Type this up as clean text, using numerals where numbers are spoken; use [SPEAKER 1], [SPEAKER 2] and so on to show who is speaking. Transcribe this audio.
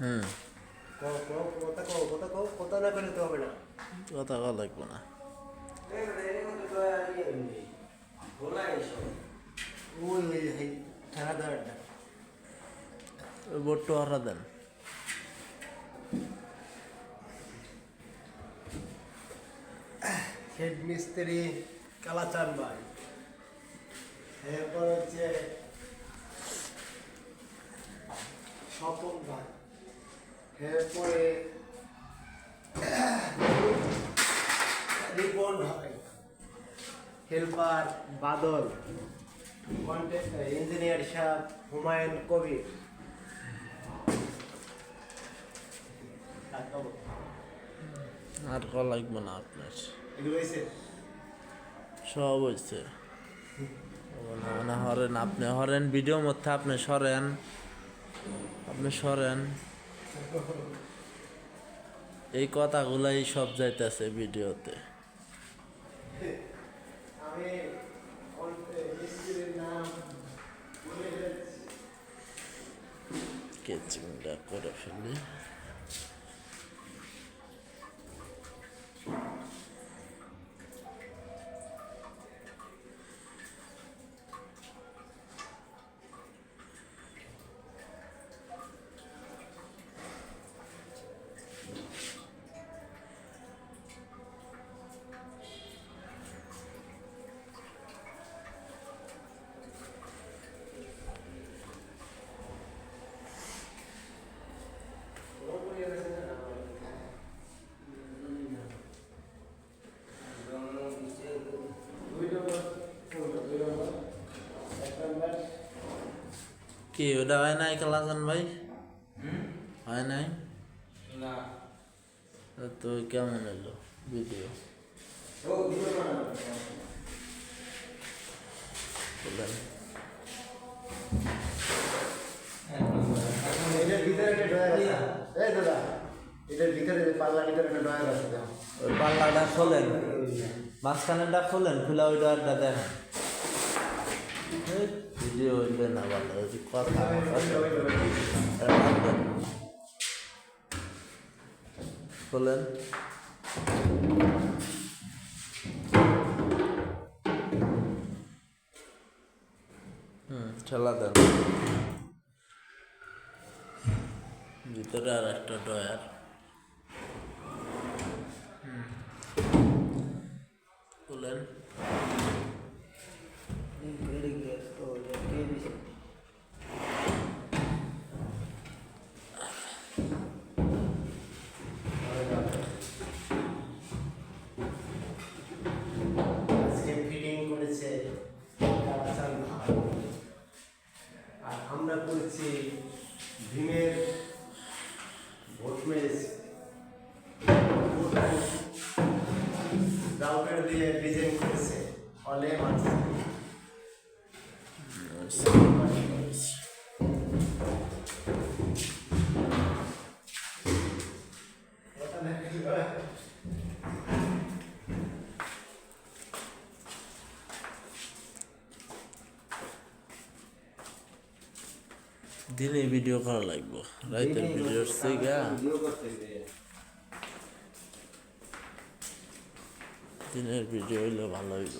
[SPEAKER 1] হুম,
[SPEAKER 2] কথা না করলে তো হবে না।
[SPEAKER 1] কথা কওয়া লাগবে না।
[SPEAKER 2] ঠেলা দেওয়াটা
[SPEAKER 1] ওই বোর্ডটা হরা দেন।
[SPEAKER 2] হেড মিস্ত্রি কালাচান ভাই, এরপর হচ্ছে স্বপন ভাই, এরপরে রিপন ভাই, হেল্পার বাদল, কন্ট্রাক্টর ইঞ্জিনিয়ার সাহেব হুমায়ুন কবির।
[SPEAKER 1] আর কওয়া লাগবে না আপনার।
[SPEAKER 2] এগুলো হয়েছে
[SPEAKER 1] সব হয়েছে। মানে হরেন, আপনি হরেন ভিডিও মধ্যে আপনি সরেন, আপনি সরেন। এই কথাগুলাই সব যাইতেছে ভিডিওতে।
[SPEAKER 2] আমি মিস্ত্রির নাম বলে যাচ্ছি।
[SPEAKER 1] কেচিংটা করে ফেলি। কি ওটা হয় নাই কালাচান ভাই? হয় নাই?
[SPEAKER 2] না
[SPEAKER 1] তো কেমন এলো ভিডিও? বলেন।
[SPEAKER 2] এটার ভিতরে একটা ড্রয়ার আছে। এই দাদা, এটার ভিতরে যে পাল্লার ভিতরে একটা ড্রয়ার আছে।
[SPEAKER 1] ওই পাল্লাটা খোলেন, মাঝখানেটা খোলেন, খুলে ওই ডয়ারটা দেখেন। ভিডিও হইলে না ভালো, ওই যে কথা খোলেন। ঠেলা দেন। ভিতরে আর একটা ডয়ার। খোলেন।
[SPEAKER 2] আজকে ফিটিং করেছে কালাচান ভাই, আর আমরা করেছি ভীমের ভোটমেজ রাউটার দিয়ে ডিজাইন করেছে অলে মাছ।
[SPEAKER 1] দিনে ভিডিও করা লাগবে, রাইতের ভিডিওর থেকে দিনের ভিডিও হইলে ভালো হইব।